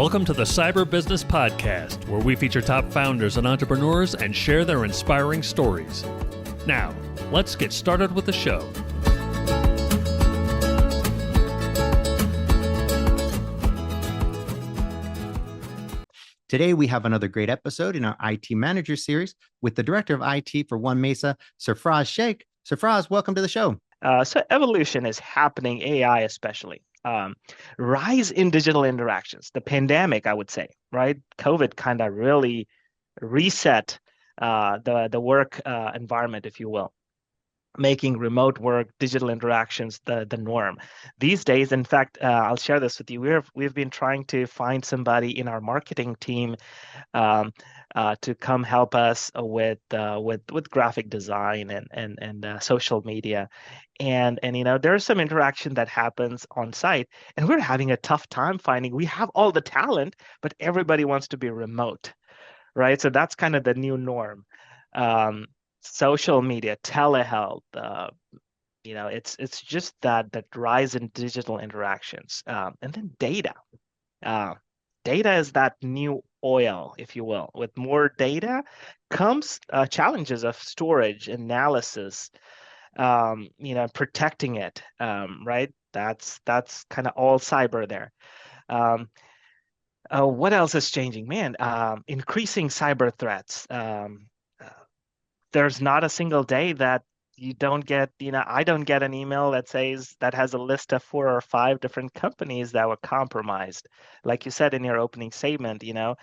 Welcome to the Cyber Business Podcast, where we feature top founders and entrepreneurs and share their inspiring stories. Now, let's get started with the show. Today, we have another great episode in our IT Manager series with the Director of IT for One Mesa, Sarfraz Sheikh. Sarfraz, welcome to the show. So evolution is happening, AI especially. Rise in digital interactions, the pandemic, I would say, right? COVID kind of really reset the work environment, if you will, making remote work, digital interactions the norm. These days, in fact, I'll share this with you. We've been trying to find somebody in our marketing team to come help us with graphic design and social media, and you know, there's some interaction that happens on site, and we're having a tough time finding. We have all the talent, but everybody wants to be remote, right? So that's kind of the new norm. Social media, telehealth, you know, it's just that rise in digital interactions, and then data. Data is that new oil, if you will. With more data comes challenges of storage, analysis, you know, protecting it, right? That's kind of all cyber there. What else is changing? Man, increasing cyber threats. There's not a single day that you don't get, you know, I don't get an email that has a list of 4 or 5 different companies that were compromised. Like you said in your opening statement, you know,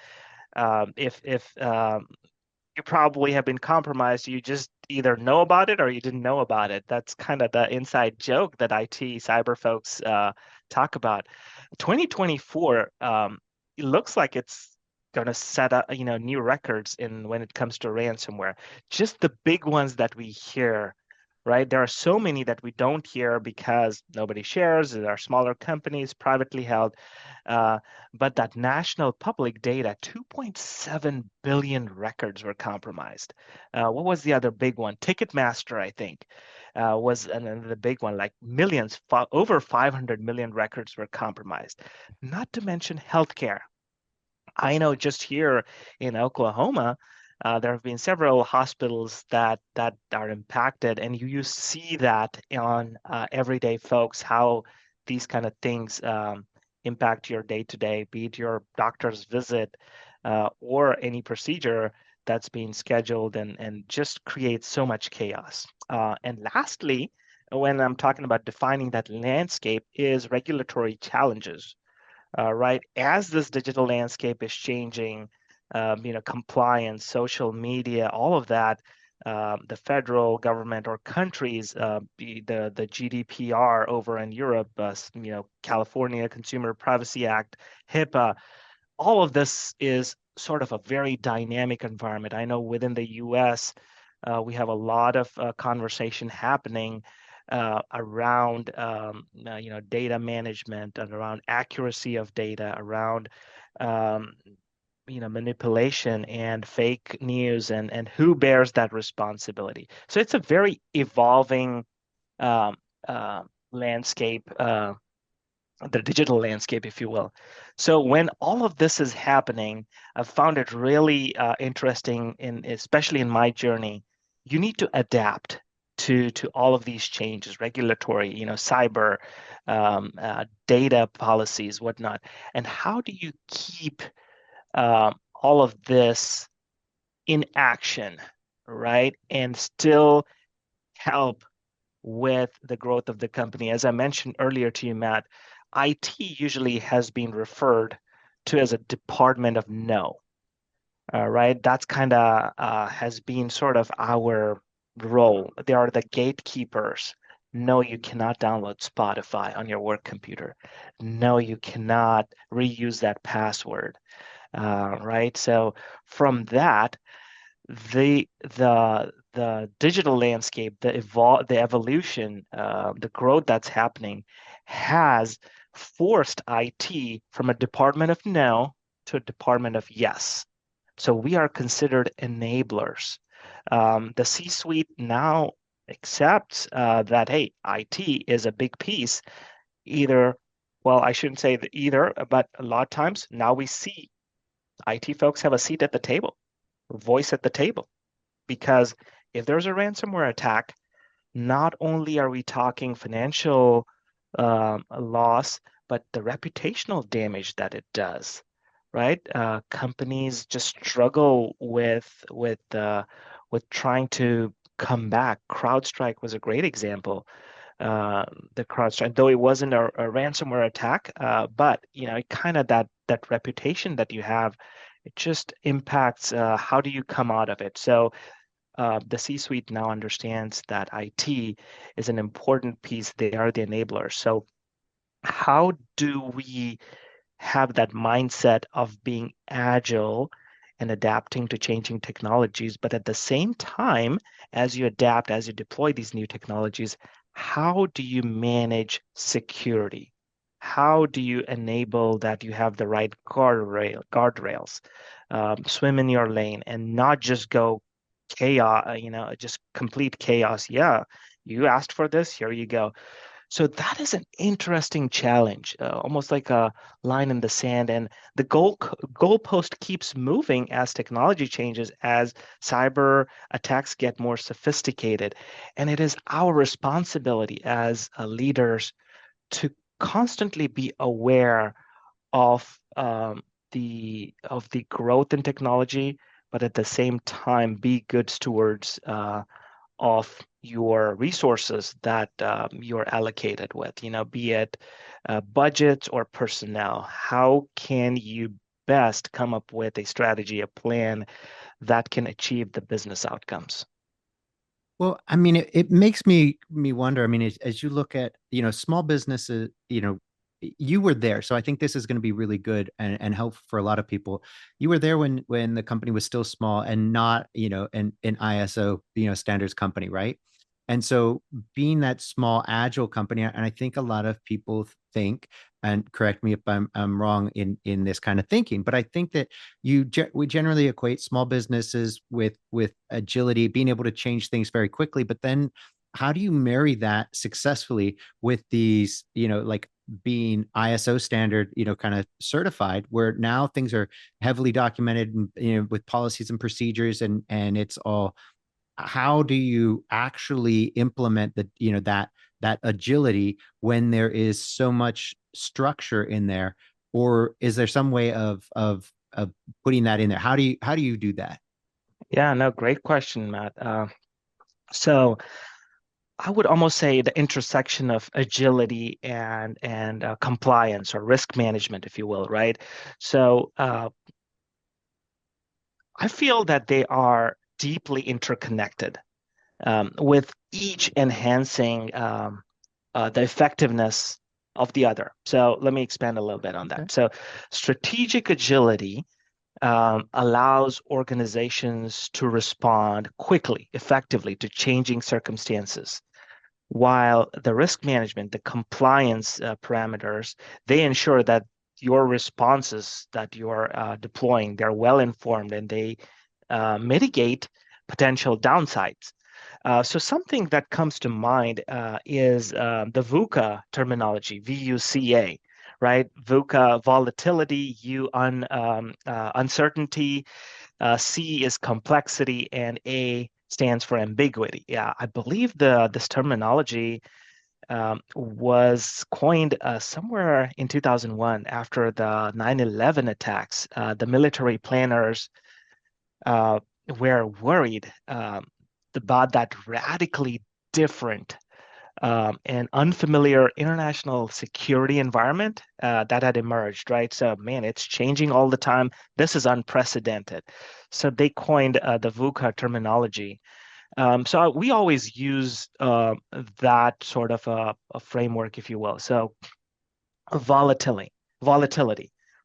if you probably have been compromised, you just either know about it or you didn't know about it. That's kind of the inside joke that IT cyber folks talk about. 2024, it looks like it's going to set up, you know, new records when it comes to ransomware. Just the big ones that we hear, right? There are so many that we don't hear because nobody shares. There are smaller companies, privately held. But that national public data, 2.7 billion records were compromised. What was the other big one? Ticketmaster, I think, was another big one, like millions, over 500 million records were compromised. Not to mention healthcare. I know just here in Oklahoma, there have been several hospitals that are impacted, and you see that on everyday folks, how these kind of things impact your day-to-day, be it your doctor's visit or any procedure that's being scheduled, and just creates so much chaos. And lastly, when I'm talking about defining that landscape, is regulatory challenges. Right, as this digital landscape is changing, you know, compliance, social media, all of that, the federal government or countries, the GDPR over in Europe, you know, California Consumer Privacy Act, HIPAA, all of this is sort of a very dynamic environment. I know within the U.S., we have a lot of conversation happening around you know, data management and around accuracy of data, around you know, manipulation and fake news, and who bears that responsibility. So it's a very evolving landscape, the digital landscape, if you will. So when all of this is happening, I've found it really interesting, especially in my journey. You need to adapt to all of these changes, regulatory, you know, cyber, data policies, whatnot. And how do you keep all of this in action, right? And still help with the growth of the company. As I mentioned earlier to you, Matt, IT usually has been referred to as a department of no, right? That's kind of has been sort of our role. They are the gatekeepers. No, you cannot download Spotify on your work computer. No, you cannot reuse that password, right? So from that, the digital landscape, the evolution, the growth that's happening has forced IT from a department of no to a department of yes. So we are considered enablers. The C-suite now accepts that, hey, IT is a big piece. Either well, I shouldn't say that either, but a lot of times now we see IT folks have a seat at the table, a voice at the table, because if there's a ransomware attack, not only are we talking financial loss, but the reputational damage that it does, right? Companies just struggle with trying to come back. CrowdStrike was a great example. The CrowdStrike, though it wasn't a ransomware attack, but it kind of that reputation that you have, it just impacts how do you come out of it. So the C-suite now understands that IT is an important piece. They are the enabler. So how do we have that mindset of being agile and adapting to changing technologies, but at the same time, as you adapt, as you deploy these new technologies, how do you manage security? How do you enable that you have the right guardrails, swim in your lane, and not just go chaos, just complete chaos. Yeah, you asked for this, here you go. So that is an interesting challenge, almost like a line in the sand. And the goalpost keeps moving as technology changes, as cyber attacks get more sophisticated. And it is our responsibility as leaders to constantly be aware of the growth in technology, but at the same time be good stewards of your resources that you're allocated with, be it budgets or personnel. How can you best come up with a strategy, a plan that can achieve the business outcomes? Well, I mean, it makes me wonder. I mean, as you look at, small businesses, you were there. So I think this is going to be really good and helpful for a lot of people. You were there when the company was still small and not, an ISO, standards company, right? And so being that small, agile company, and I think a lot of people think, and correct me if I'm wrong in this kind of thinking, but I think that we generally equate small businesses with agility, being able to change things very quickly. But then how do you marry that successfully with these, like being ISO standard, kind of certified, where now things are heavily documented and, with policies and procedures, and it's all, how do you actually implement that agility when there is so much structure in there? Or is there some way of putting that in there? How do you do that? Yeah, no, great question, Matt. So I would almost say the intersection of agility and compliance or risk management, if you will, right? So I feel that they are deeply interconnected, with each enhancing the effectiveness of the other. So let me expand a little bit on Okay. that. So strategic agility allows organizations to respond quickly, effectively to changing circumstances, while the risk management, the compliance parameters, they ensure that your responses that you're deploying, they're well informed and they mitigate potential downsides. So something that comes to mind is the VUCA terminology, VUCA, right? VUCA, volatility, uncertainty, C is complexity, and A stands for ambiguity. Yeah, I believe this terminology was coined somewhere in 2001 after the 9/11 attacks. The military planners were worried about that radically different and unfamiliar international security environment that had emerged, right? So, man, it's changing all the time. This is unprecedented. So they coined the VUCA terminology. So we always use that sort of a framework, if you will. So volatility,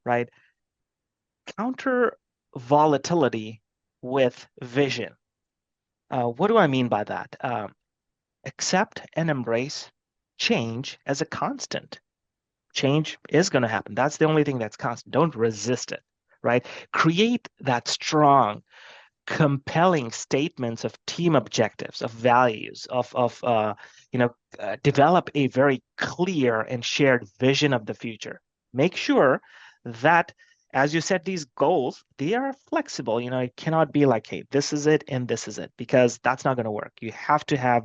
right? Counter volatility with vision. What do I mean by that? Accept and embrace change as a constant. Change is going to happen. That's the only thing that's constant. Don't resist it, right? Create that strong compelling statements of team objectives, of values, develop a very clear and shared vision of the future. Make sure that as you set these goals, they are flexible. It cannot be like, hey, this is it and this is it, because that's not going to work. You have to have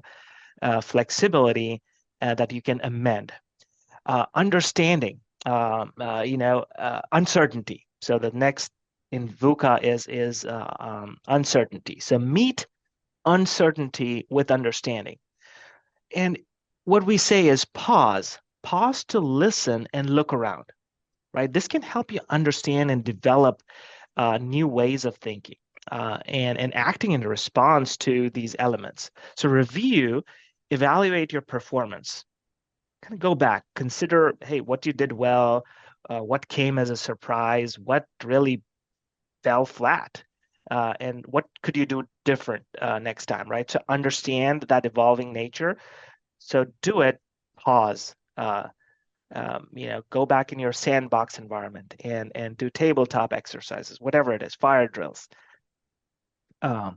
flexibility that you can amend. Understanding, uncertainty. So the next in VUCA is uncertainty. So meet uncertainty with understanding. And what we say is pause to listen and look around, right? This can help you understand and develop new ways of thinking and acting in response to these elements. So review, evaluate your performance. Kind of go back, consider, hey, what you did well, what came as a surprise, what really fell flat, and what could you do different next time, right? To understand that evolving nature. So do it, pause, go back in your sandbox environment and do tabletop exercises, whatever it is, fire drills. So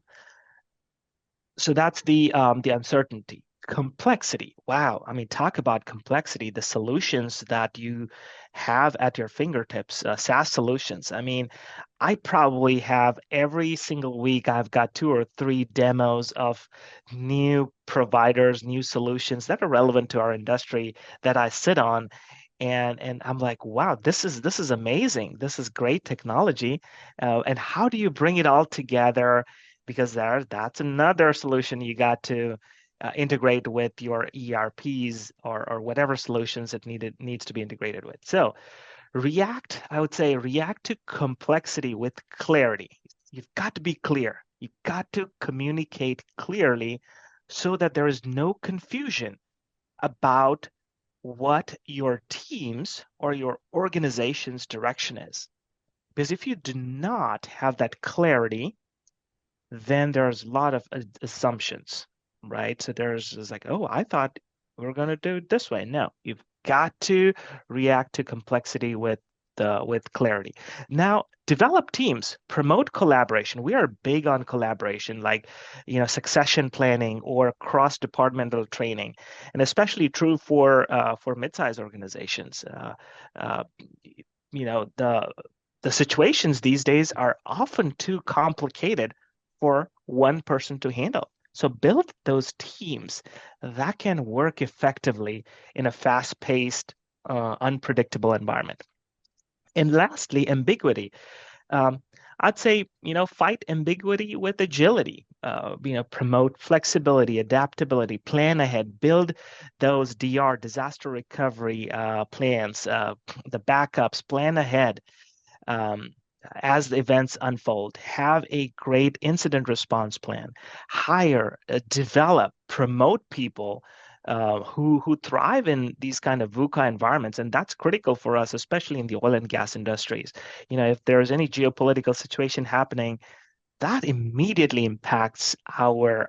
that's the uncertainty. Complexity. Wow. I mean, talk about complexity, the solutions that you have at your fingertips, SaaS solutions. I mean, I probably have every single week, I've got 2 or 3 demos of new providers, new solutions that are relevant to our industry that I sit on. And I'm like, wow, this is amazing. This is great technology. And how do you bring it all together? Because that's another solution you got to integrate with your ERPs or whatever solutions it needs to be integrated with. So I would say react to complexity with clarity. You've got to be clear. You've got to communicate clearly so that there is no confusion about what your team's or your organization's direction is. Because if you do not have that clarity, then there's a lot of assumptions, right? So it's like, oh, I thought we were going to do it this way. No, you've got to react to complexity with clarity. Now, develop teams, promote collaboration. We are big on collaboration, like succession planning or cross-departmental training, and especially true for mid-sized organizations. The situations these days are often too complicated for one person to handle. So build those teams that can work effectively in a fast-paced, unpredictable environment. And lastly, ambiguity. I'd say, fight ambiguity with agility. Promote flexibility, adaptability, plan ahead, build those disaster recovery plans, the backups, plan ahead. As the events unfold, have a great incident response plan, hire, develop, promote people who thrive in these kind of VUCA environments. And that's critical for us, especially in the oil and gas industries. If there's any geopolitical situation happening, that immediately impacts our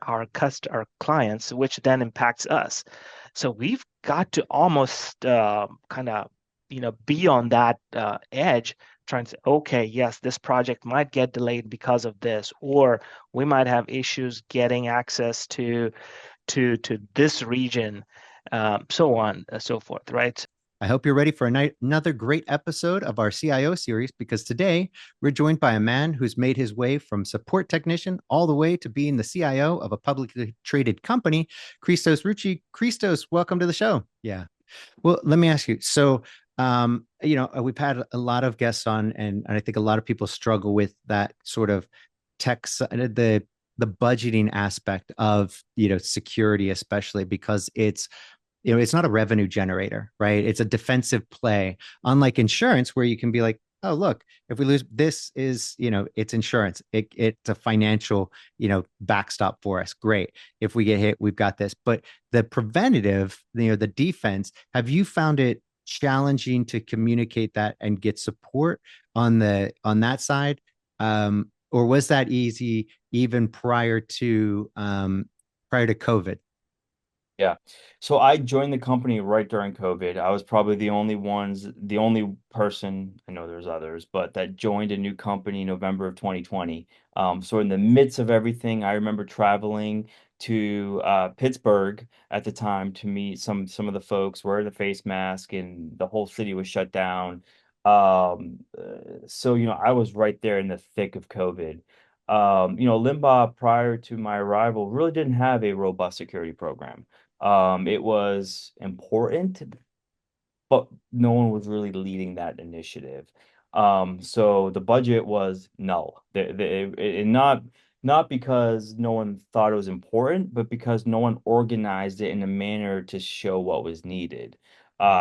clients, which then impacts us. So we've got to almost kind of be on that edge, trying to say, okay, yes, this project might get delayed because of this, or we might have issues getting access to this region, so on and so forth, right? I hope you're ready for another great episode of our CIO series, because today we're joined by a man who's made his way from support technician all the way to being the CIO of a publicly traded company, Christos Ruci. Christos, welcome to the show. Yeah. Well, let me ask you. So, we've had a lot of guests on, and I think a lot of people struggle with that sort of the budgeting aspect of, security, especially because it's not a revenue generator, right? It's a defensive play, unlike insurance, where you can be like, oh, look, if we lose, this is, it's insurance. It's a financial, backstop for us. Great. If we get hit, we've got this. But the preventative, the defense, have you found it challenging to communicate that and get support on that side? Or was that easy even prior to COVID? Yeah. So I joined the company right during COVID. I was probably the only person, I know there's others, but that joined a new company November of 2020. So in the midst of everything, I remember traveling to Pittsburgh at the time to meet some of the folks, wear the face mask, and the whole city was shut down. So I was right there in the thick of COVID. Limbaugh, prior to my arrival, really didn't have a robust security program. It was important, but no one was really leading that initiative. So the budget was null. Not because no one thought it was important, but because no one organized it in a manner to show what was needed.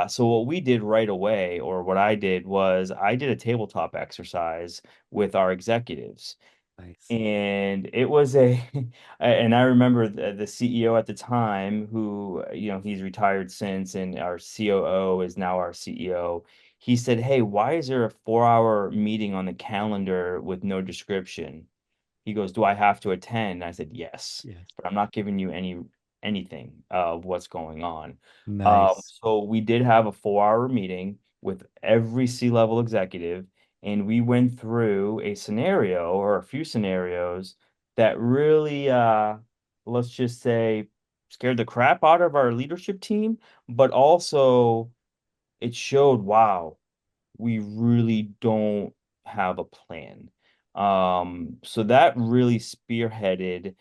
So what we did right away, or what I did, was I did a tabletop exercise with our executives. Nice. And it was and I remember the CEO at the time, who, he's retired since, and our COO is now our CEO. He said, "Hey, why is there a 4-hour meeting on the calendar with no description?" He goes, "Do I have to attend?" I said, "Yes, Yes. but I'm not giving you anything of what's going on." Nice. So we did have a 4-hour meeting with every C-level executive, and we went through a scenario, or a few scenarios, that really, let's just say, scared the crap out of our leadership team, but also it showed, wow, we really don't have a plan. So that really spearheaded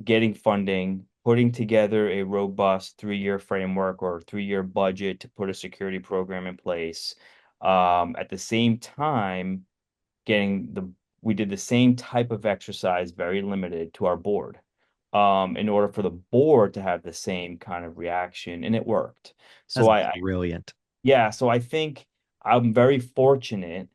getting funding, putting together a robust 3-year framework or 3-year budget to put a security program in place. At the same time, getting the we did the same type of exercise, very limited, to our board, in order for the board to have the same kind of reaction, and it worked. So That's I brilliant. yeah, so I think I'm very fortunate,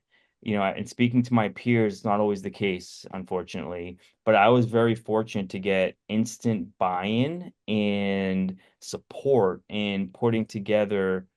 and speaking to my peers, it's not always the case, unfortunately, but I was very fortunate to get instant buy-in and support in putting together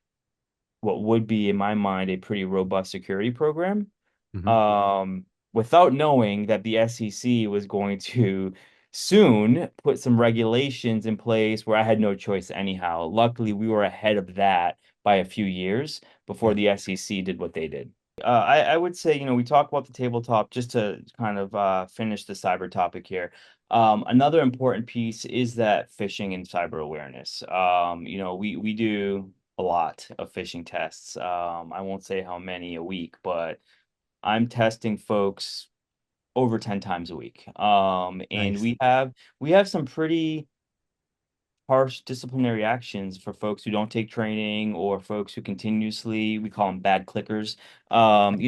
what would be, in my mind, a pretty robust security program, Mhm. um, without knowing that the SEC was going to soon put some regulations in place where I had no choice anyhow. Luckily, we were ahead of that by a few years before Yeah. the SEC did what they did. I would say, we talk about the tabletop, just to kind of finish the cyber topic here. Another important piece is that phishing and cyber awareness. We do a lot of phishing tests. I won't say how many a week, but I'm testing folks over 10 times a week. And Nice. we have some pretty harsh disciplinary actions for folks who don't take training, or folks who continuously, we call them bad clickers. We,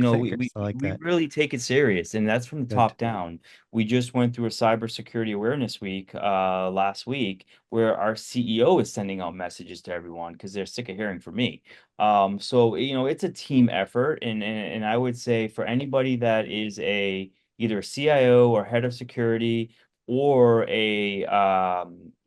Clickers. we I like we that. really take it serious, and that's from the Good. top down. We just went through a cybersecurity awareness week last week, where our CEO is sending out messages to everyone because they're sick of hearing from me. So it's a team effort, and I would say, for anybody that is either a CIO or head of security, or a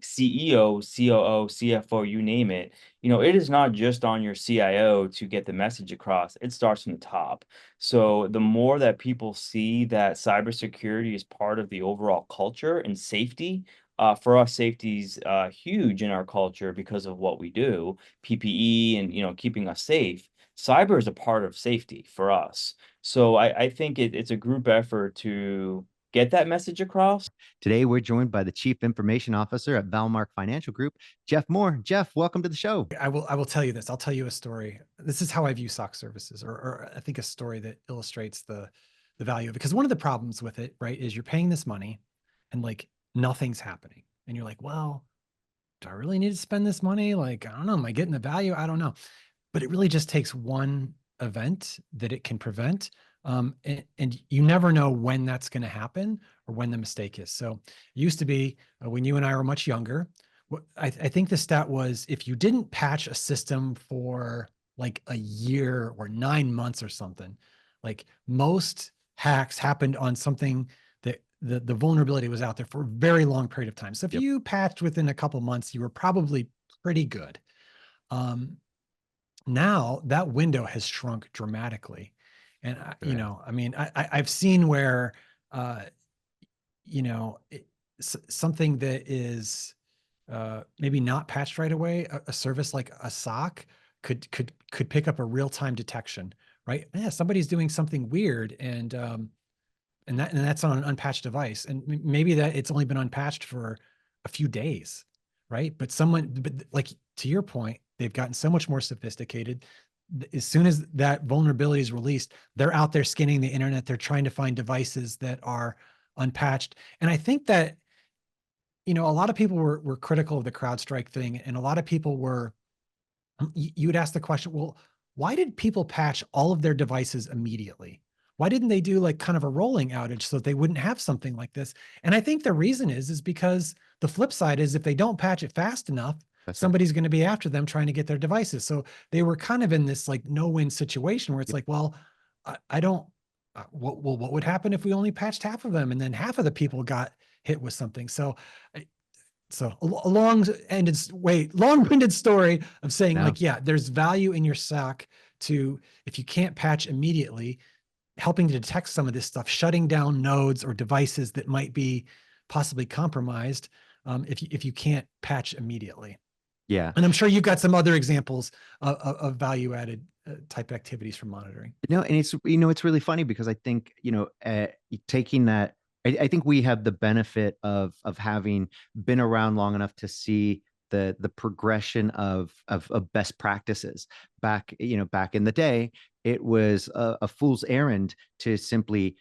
CEO, COO, CFO, you name it, it is not just on your CIO to get the message across. It starts from the top. So the more that people see that cybersecurity is part of the overall culture and safety, for us, safety's huge in our culture because of what we do, PPE, and keeping us safe. Cyber is a part of safety for us. So I think it's a group effort to get that message across. Today, we're joined by the Chief Information Officer at Valmark Financial Group, Jeff Moore. Jeff, welcome to the show. I will tell you this. I'll tell you a story. This is how I view SOC services, or I think a story that illustrates the value of it. Because one of the problems with it, right, is you're paying this money and like nothing's happening. And you're like, well, do I really need to spend this money? Like, I don't know. Am I getting the value? I don't know. But it really just takes one event that it can prevent. And you never know when that's going to happen or when the mistake is. So it used to be when you and I were much younger, I think the stat was if you didn't patch a system for like a year or 9 months or something, like most hacks happened on something that the vulnerability was out there for a very long period of time. So if Yep. you patched within a couple months, you were probably pretty good. Um, Now that window has shrunk dramatically. And, Correct. I mean, I've seen where, uh, something that is maybe not patched right away, a service like a SOC could pick up a real-time detection, right? Yeah, somebody's doing something weird, and that's on an unpatched device, and maybe that it's only been unpatched for a few days, right? But like to your point, they've gotten so much more sophisticated. As soon as that vulnerability is released, they're out there scanning the internet. They're trying to find devices that are unpatched. And I think that, a lot of people were critical of the CrowdStrike thing, and a lot of people were, you would ask the question, well, why did people patch all of their devices immediately? Why didn't they do like kind of a rolling outage so that they wouldn't have something like this? And I think the reason is because the flip side is if they don't patch it fast enough, somebody's going to be after them trying to get their devices. So they were kind of in this like no-win situation where it's like, well, I don't, what would happen if we only patched half of them and then half of the people got hit with something? So a long-winded story of saying like, yeah, there's value in your SOC to, if you can't patch immediately, helping to detect some of this stuff, shutting down nodes or devices that might be possibly compromised, if you can't patch immediately. Yeah. And I'm sure you've got some other examples of value added type activities for monitoring. No, and it's, it's really funny because I think, taking that, I think we have the benefit of having been around long enough to see the progression of best practices. Back in the day, it was a fool's errand to simply,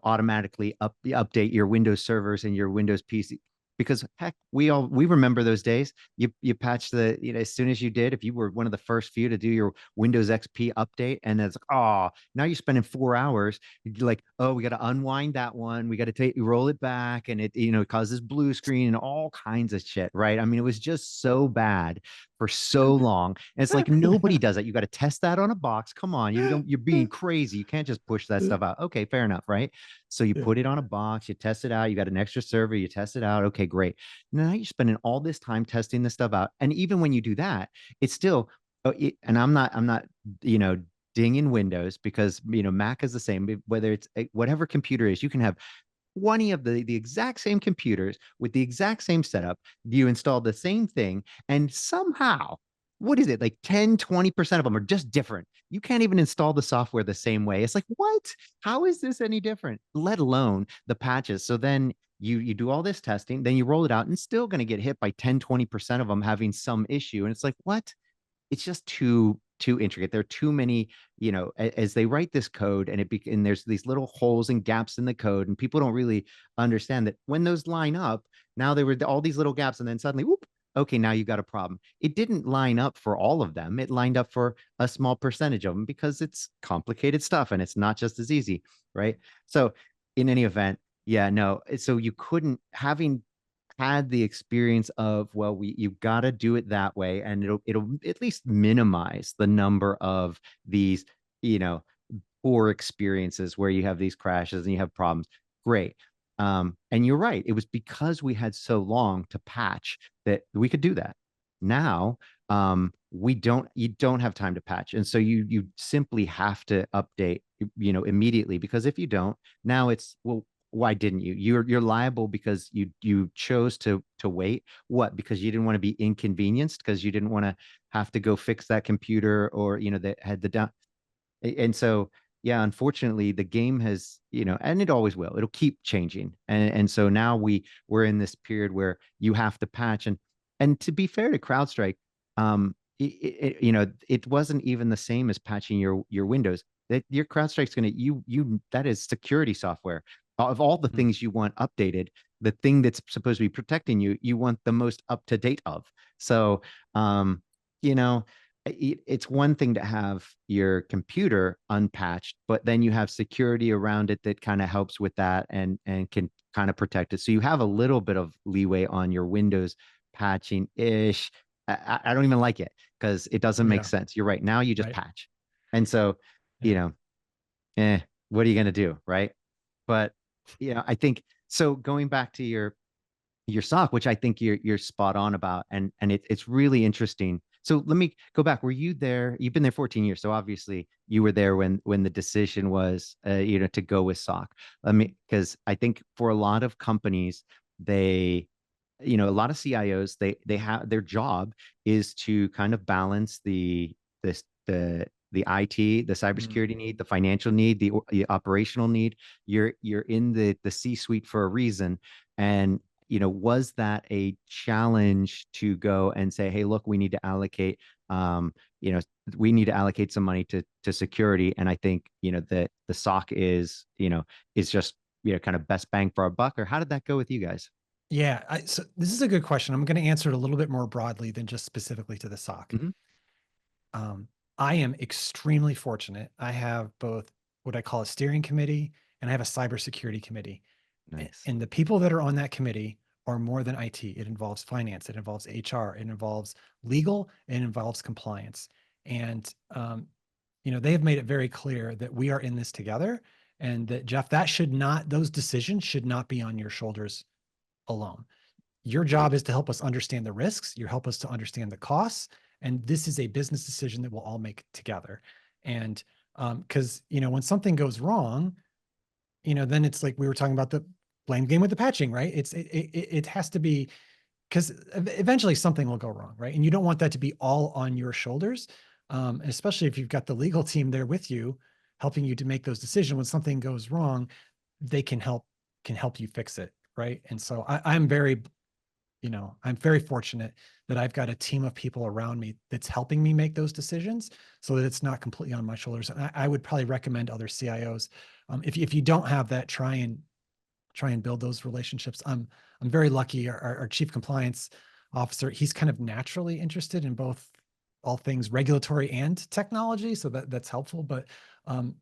automatically update your Windows servers and your Windows PC. Because heck, we remember those days. You patched as soon as you did, if you were one of the first few to do your Windows XP update, and it's like, oh, now you're spending 4 hours. You're like, oh, we got to unwind that one. We got to roll it back, and it causes blue screen and all kinds of shit, right? I mean, it was just so bad for so long, and it's like nobody does that. You got to test that on a box. Come on, you're being crazy. You can't just push that stuff out. Okay, fair enough, right? So you put it on a box, you test it out, you got an extra server, you test it out. Okay, great. Now you're spending all this time testing this stuff out. And even when you do that, it's still, and I'm not, dinging Windows, because, Mac is the same, whether it's whatever computer is, you can have 20 of the exact same computers with the exact same setup. You install the same thing, and somehow, what is it, like 10-20% of them are just different. You can't even install the software the same way. It's like, what? How is this any different? Let alone the patches. So then you do all this testing, then you roll it out, and still going to get hit by 10-20% of them having some issue. And it's like, what? It's just too intricate. There are too many, as they write this code, and there's these little holes and gaps in the code, and people don't really understand that when those line up, now there were all these little gaps, and then suddenly, whoop, okay, now you got a problem. It didn't line up for all of them. It lined up for a small percentage of them because it's complicated stuff and it's not just as easy, right? So in any event, yeah, no. So you couldn't, having had the experience of, well, you've got to do it that way, and it'll at least minimize the number of these, poor experiences where you have these crashes and you have problems. Great. And you're right. It was because we had so long to patch that we could do that. Now, you don't have time to patch. And so you simply have to update, immediately, because if you don't, now it's, well, why didn't you? You're liable because you chose to wait. What? Because you didn't want to be inconvenienced, because you didn't want to have to go fix that computer, or, that had the down. And so, yeah, unfortunately, the game has, and it always will. It'll keep changing. And so now we're in this period where you have to patch. And to be fair to CrowdStrike, it wasn't even the same as patching your Windows. That your CrowdStrike's going to that is security software. Of all the things you want updated, the thing that's supposed to be protecting you want the most up to date of. So, it's one thing to have your computer unpatched, but then you have security around it that kind of helps with that and can kind of protect it. So you have a little bit of leeway on your Windows patching ish. I don't even like it because it doesn't make sense. You're right. Now you just patch. And so, what are you going to do? Right. But, I think, so going back to your SOC, which I think you're spot on about, and it's really interesting. So let me go back. Were you there? You've been there 14 years. So obviously you were there when the decision was, to go with SOC. Because I think for a lot of companies, they a lot of CIOs, they have, their job is to kind of balance the IT, the cybersecurity need, the financial need, the operational need. You're in the C-suite for a reason. And was that a challenge to go and say, hey, look, we need to allocate we need to allocate some money to security. And I think, that the SOC is just, kind of best bang for our buck? Or how did that go with you guys? Yeah, so this is a good question. I'm going to answer it a little bit more broadly than just specifically to the SOC. I am extremely fortunate. I have both what I call a steering committee and I have a cybersecurity committee. Nice. And the people that are on that committee are more than IT. It involves finance, it involves HR, it involves legal, it involves compliance. And, they have made it very clear that we are in this together and that, Jeff, those decisions should not be on your shoulders alone. Your job is to help us understand the risks. You help us to understand the costs. And this is a business decision that we'll all make together. And because, when something goes wrong, then it's like we were talking about the blame game with the patching, right? It has to be, because eventually something will go wrong, right? And you don't want that to be all on your shoulders, especially if you've got the legal team there with you, helping you to make those decisions. When something goes wrong, they can help you fix it, right? And so I'm very fortunate that I've got a team of people around me that's helping me make those decisions so that it's not completely on my shoulders. And I would probably recommend other CIOs, if you don't have that, try and build those relationships. I'm very lucky. Our chief compliance officer, he's kind of naturally interested in all things regulatory and technology. So that's helpful, but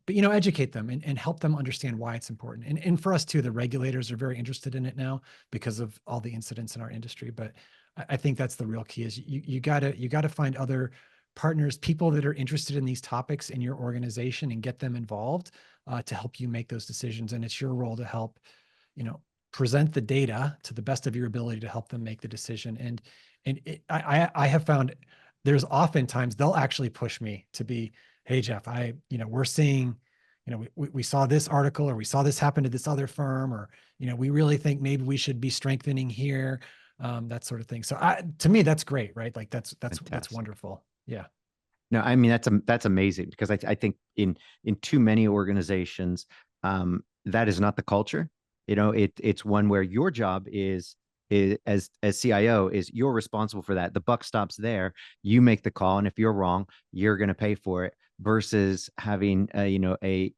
educate them and help them understand why it's important. And for us too, the regulators are very interested in it now because of all the incidents in our industry. But I think that's the real key is you gotta find other partners, people that are interested in these topics in your organization and get them involved to help you make those decisions. And it's your role to help, present the data to the best of your ability to help them make the decision. I have found there's oftentimes they'll actually push me to be, hey, Jeff, we're seeing, we saw this article or we saw this happen to this other firm, or, we really think maybe we should be strengthening here, that sort of thing. So to me, that's great, right? Like that's wonderful. Yeah. No, I mean, that's amazing because I think in too many organizations, that is not the culture. It's one where your job is as CIO is you're responsible for that. The buck stops there. You make the call, and if you're wrong, you're going to pay for it. Versus having a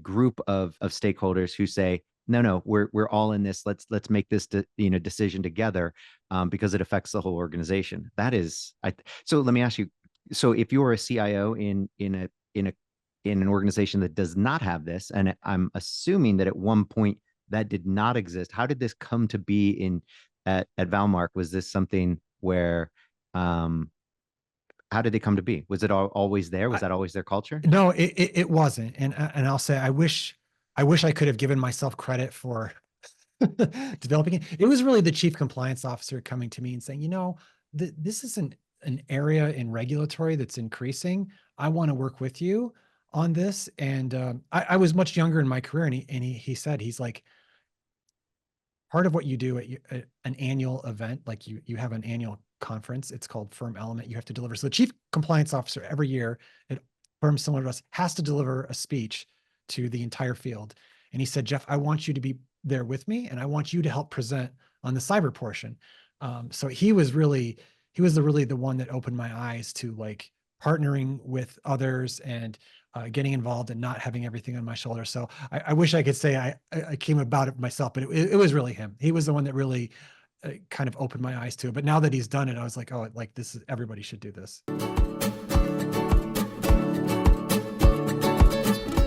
group of stakeholders who say, no, we're all in this. Let's make this decision together because it affects the whole organization. That is, so let me ask you. So if you're a CIO in an organization that does not have this, and I'm assuming that at one point that did not exist, how did this come to be at Valmark? Was this something where, how did they come to be? Was it always there? Was that always their culture? No, it wasn't. And I'll say, I wish I could have given myself credit for developing it. It was really the chief compliance officer coming to me and saying, this isn't an area in regulatory that's increasing. I want to work with you on this. And I was much younger in my career, and he said, he's like, part of what you do at an annual event, like you have an annual conference, it's called Firm Element, you have to deliver. So the chief compliance officer every year at firms similar to us has to deliver a speech to the entire field. And he said, Jeff, I want you to be there with me, and I want you to help present on the cyber portion. So he was really the one that opened my eyes to like partnering with others and getting involved and not having everything on my shoulder. So I wish I could say I came about it myself, but it was really him. He was the one that really kind of opened my eyes to it. But now that he's done it, I was like, oh, like everybody should do this.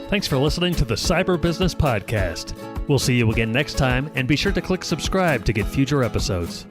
Thanks for listening to the Cyber Business Podcast. We'll see you again next time, and be sure to click subscribe to get future episodes.